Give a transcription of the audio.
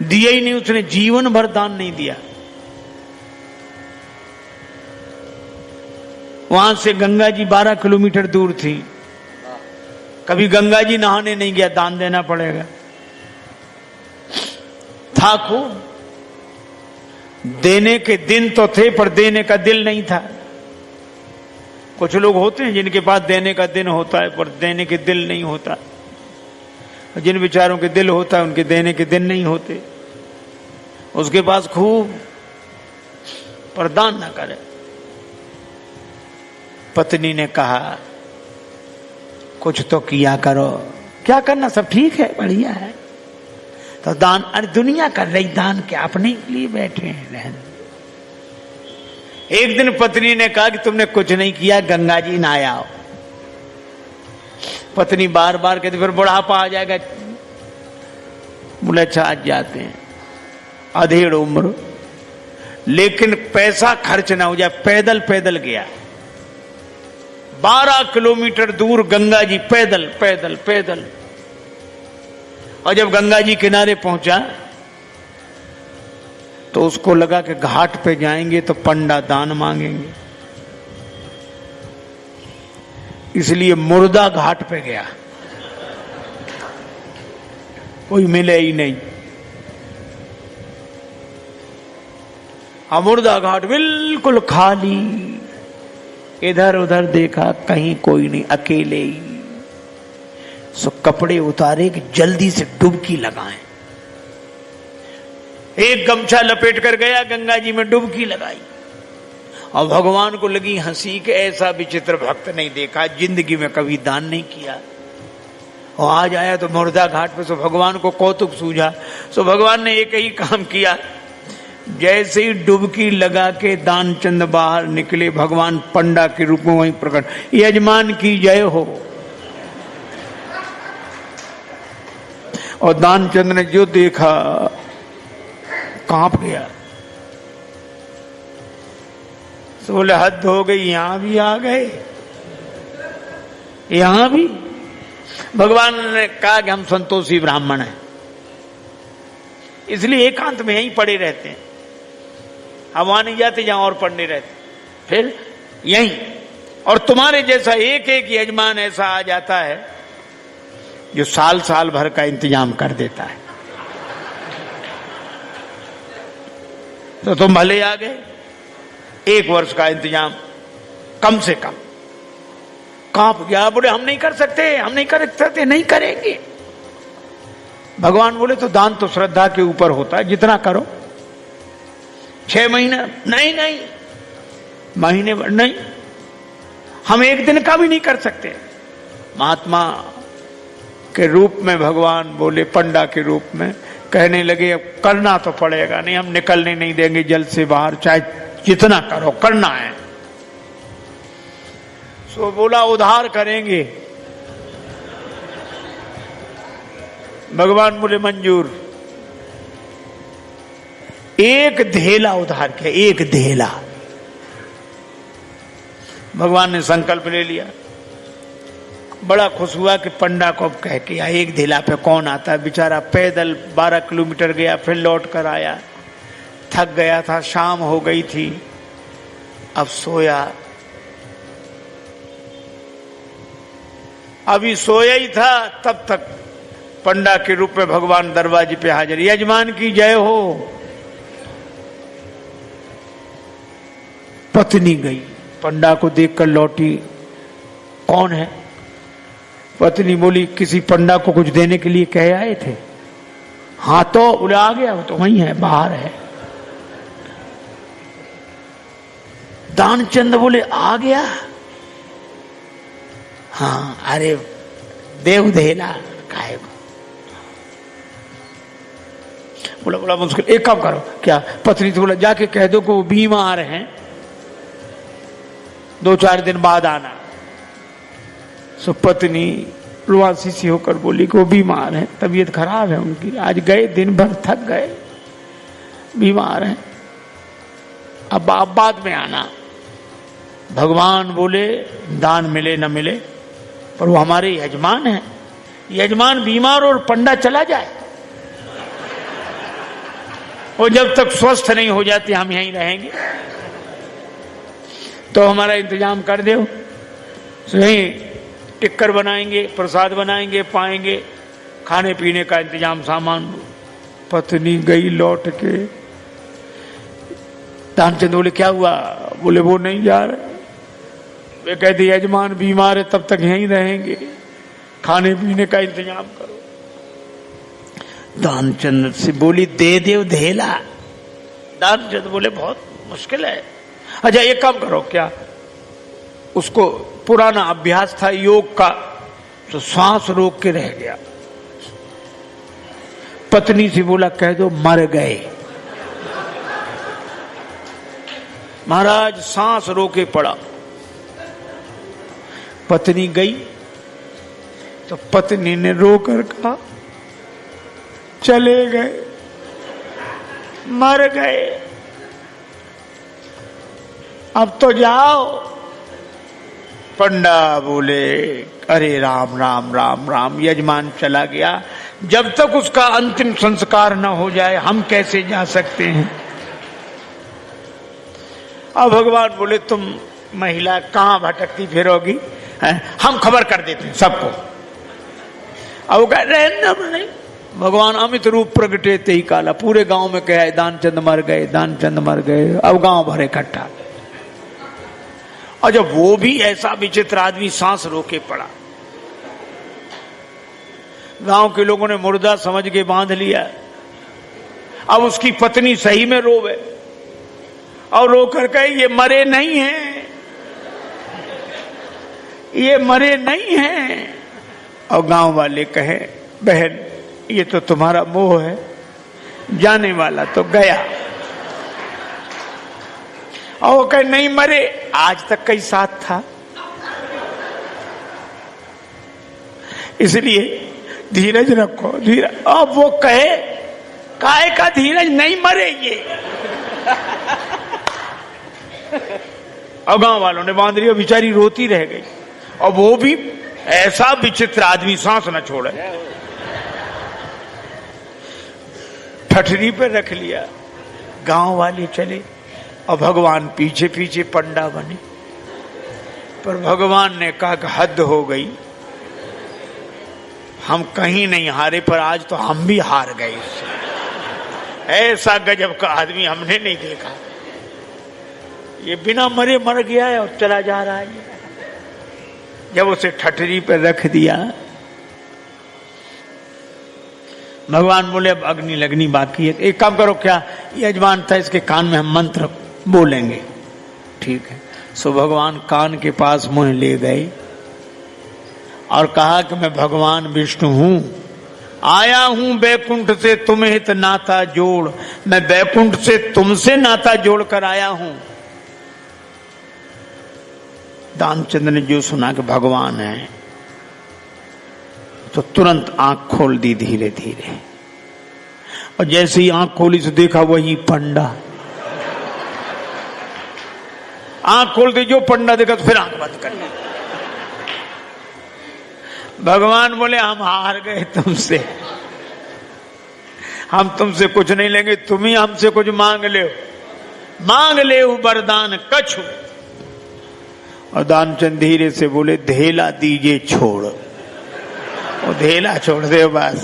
दिया ही नहीं, उसने जीवन भर दान नहीं दिया। वहां से गंगा जी 12 किलोमीटर दूर थी, कभी गंगा जी नहाने नहीं गया, दान देना पड़ेगा। था खूब, देने के दिन तो थे पर देने का दिल नहीं था। कुछ लोग होते हैं जिनके पास देने का दिन होता है पर देने के दिल नहीं होता, जिन विचारों के दिल होता है उनके देने के दिन नहीं होते। उसके पास खूब पर दान ना करे। पत्नी ने कहा कुछ तो किया करो। क्या करना, सब ठीक है, बढ़िया है। तो दान, अरे दुनिया कर रही दान, क्या अपने लिए बैठे हैं रहने। एक दिन पत्नी ने कहा कि तुमने कुछ नहीं किया, गंगा जी नहाया आओ। पत्नी बार बार कहती फिर बुढ़ापा आ जाएगा। बोले अच्छा आज जाते हैं, अधेड़ उम्र, लेकिन पैसा खर्च ना हो जाए। पैदल पैदल गया 12 किलोमीटर दूर गंगा जी, पैदल पैदल पैदल। और जब गंगा जी किनारे पहुंचा तो उसको लगा कि घाट पे जाएंगे तो पंडा दान मांगेंगे, इसलिए मुर्दा घाट पे गया। कोई मिले ही नहीं। मुर्दा घाट बिल्कुल खाली, इधर उधर देखा कहीं कोई नहीं, अकेले ही। सो कपड़े उतारे कि जल्दी से डुबकी लगाएं। एक गमछा लपेट कर गया, गंगा जी में डुबकी लगाई। और भगवान को लगी हंसी कि ऐसा विचित्र भक्त नहीं देखा, जिंदगी में कभी दान नहीं किया। और आज आया तो मुर्दा घाट पे। सो भगवान को कौतुक सूझा। सो भगवान ने एक ही काम किया, जैसे ही डुबकी लगा के दानचंद बाहर निकले, भगवान पंडा के रूप में वहीं प्रकट, यजमान की जय हो। और दानचंद ने जो देखा कांप गया। तो बोले हद हो गई, यहां भी आ गए, यहां भी। भगवान ने कहा कि हम संतोषी ब्राह्मण हैं, इसलिए एकांत में यहीं पड़े रहते हैं। हम वहां नहीं जाते जहां और पढ़ने रहते, फिर यहीं। और तुम्हारे जैसा एक एक यजमान ऐसा आ जाता है जो साल साल भर का इंतजाम कर देता है। तो तुम भले आ गए, 1 वर्ष का इंतजाम कम से कम। कांप गया, बोले हम नहीं कर सकते, हम नहीं कर सकते, नहीं करेंगे। भगवान बोले तो दान तो श्रद्धा के ऊपर होता है, जितना करो। 6 महीना नहीं, नहीं महीने भर नहीं, हम 1 दिन का भी नहीं कर सकते। महात्मा के रूप में भगवान बोले, पंडा के रूप में कहने लगे अब करना तो पड़ेगा, नहीं हम निकलने नहीं देंगे जल से बाहर, चाहे जितना करो करना है। सो बोला उधार करेंगे। भगवान बोले मंजूर। 1 धेला उधार किया, 1 धेला। भगवान ने संकल्प ले लिया। बड़ा खुश हुआ कि पंडा को अब कह के 1 धेला पे कौन आता है। बेचारा पैदल 12 किलोमीटर गया, फिर लौट कर आया, थक गया था, शाम हो गई थी, अब सोया। अभी सोया ही था तब तक पंडा के रूप में भगवान दरवाजे पे हाजिर। यजमान की जय हो। पत्नी गई, पंडा को देखकर लौटी, कौन है? पत्नी बोली किसी पंडा को कुछ देने के लिए कह आए थे। हाँ तो बोले आ गया, वो तो वहीं है, बाहर है। दानचंद बोले आ गया? हाँ, अरे देव धेला काहे को? बोला बड़ा मुश्किल, एक काम करो। क्या? पत्नी से बोला जाके कह दो कि वो बीमार हैं, 2-4 दिन बाद आना। सो पत्नी रुआसी सी होकर बोली कि वो बीमार है, तबीयत खराब है उनकी, आज गए दिन भर थक गए, बीमार हैं, अब आप बाद में आना। भगवान बोले दान मिले न मिले पर वो हमारे यजमान हैं, यजमान बीमार और पंडा चला जाए वो जब तक स्वस्थ नहीं हो जाते हम यहीं रहेंगे, तो हमारा इंतजाम कर दो। यहीं टिक्कर बनाएंगे, प्रसाद बनाएंगे, पाएंगे, खाने पीने का इंतजाम, सामान। पत्नी गई लौट के। दानचंद बोले क्या हुआ? बोले वो नहीं जा रहे। वे कहते यजमान बीमार है, तब तक यहीं रहेंगे, खाने पीने का इंतजाम करो। दानचंद से बोली दे दे धेला। दानचंद बोले बहुत मुश्किल है। अच्छा एक काम करो, क्या उसको पुराना अभ्यास था योग का, तो श्वास रोक के रह गया। पत्नी से बोला कह दो मर गए। महाराज सांस रोके पड़ा। पत्नी गई तो पत्नी ने रोकर कहा चले गए, मर गए, अब तो जाओ। पंडा बोले अरे राम राम राम राम, यजमान चला गया, जब तक उसका अंतिम संस्कार न हो जाए हम कैसे जा सकते हैं। अब भगवान बोले तुम महिला कहां भटकती फिरोगी, हम खबर कर देते हैं सबको। अब कह रहे भगवान अमित रूप प्रगटे ते ही काला, पूरे गांव में कहा दानचंद मर गए, दानचंद मर गए। अब गांव भर इकट्ठा। और जब वो भी ऐसा विचित्र आदमी सांस रोके पड़ा, गांव के लोगों ने मुर्दा समझ के बांध लिया। अब उसकी पत्नी सही में रोवे और रोकर कहे ये मरे नहीं हैं, ये मरे नहीं हैं। और गांव वाले कहे बहन ये तो तुम्हारा मोह है, जाने वाला तो गया। और वो कहे नहीं मरे, आज तक कई साथ था। इसलिए धीरज रखो, धीरज। अब वो कहे काहे का धीरज, नहीं मरे ये। और गांव वालों ने बांध लिया, बेचारी रोती रह गई। और वो भी ऐसा विचित्र आदमी, सांस न छोड़े, ठठरी पे रख लिया। गांव वाले चले और भगवान पीछे पीछे पंडा बने। पर भगवान ने कहा कि हद हो गई, हम कहीं नहीं हारे, पर आज तो हम भी हार गए। ऐसा गजब का आदमी हमने नहीं देखा। ये बिना मरे मर गया है और चला जा रहा है। जब उसे ठठरी पे रख दिया, भगवान बोले अब अग्नि लगनी बाकी है। एक काम करो, क्या यजमान था इसके कान में हम मंत्र बोलेंगे, ठीक है। सो भगवान कान के पास मुंह ले गए और कहा कि मैं भगवान विष्णु हूं, आया हूं बैकुंठ से तुम्हें हित नाता जोड़। मैं बैकुंठ से तुमसे नाता जोड़ कर आया हूं। दानचंद ने जो सुना कि भगवान है, तो तुरंत आंख खोल दी धीरे धीरे। और जैसे ही आंख खोली तो देखा वही पंडा। आंख खोल दी, जो पंडा देखा तो फिर आंख बंद कर ली। भगवान बोले हम हार गए तुमसे, हम तुमसे कुछ नहीं लेंगे, तुम ही हमसे कुछ मांग ले, मांग ले वरदान कछु। और दानचंद धीरे से बोले धेला दीजिए छोड़। वो धेला छोड़ दे बस।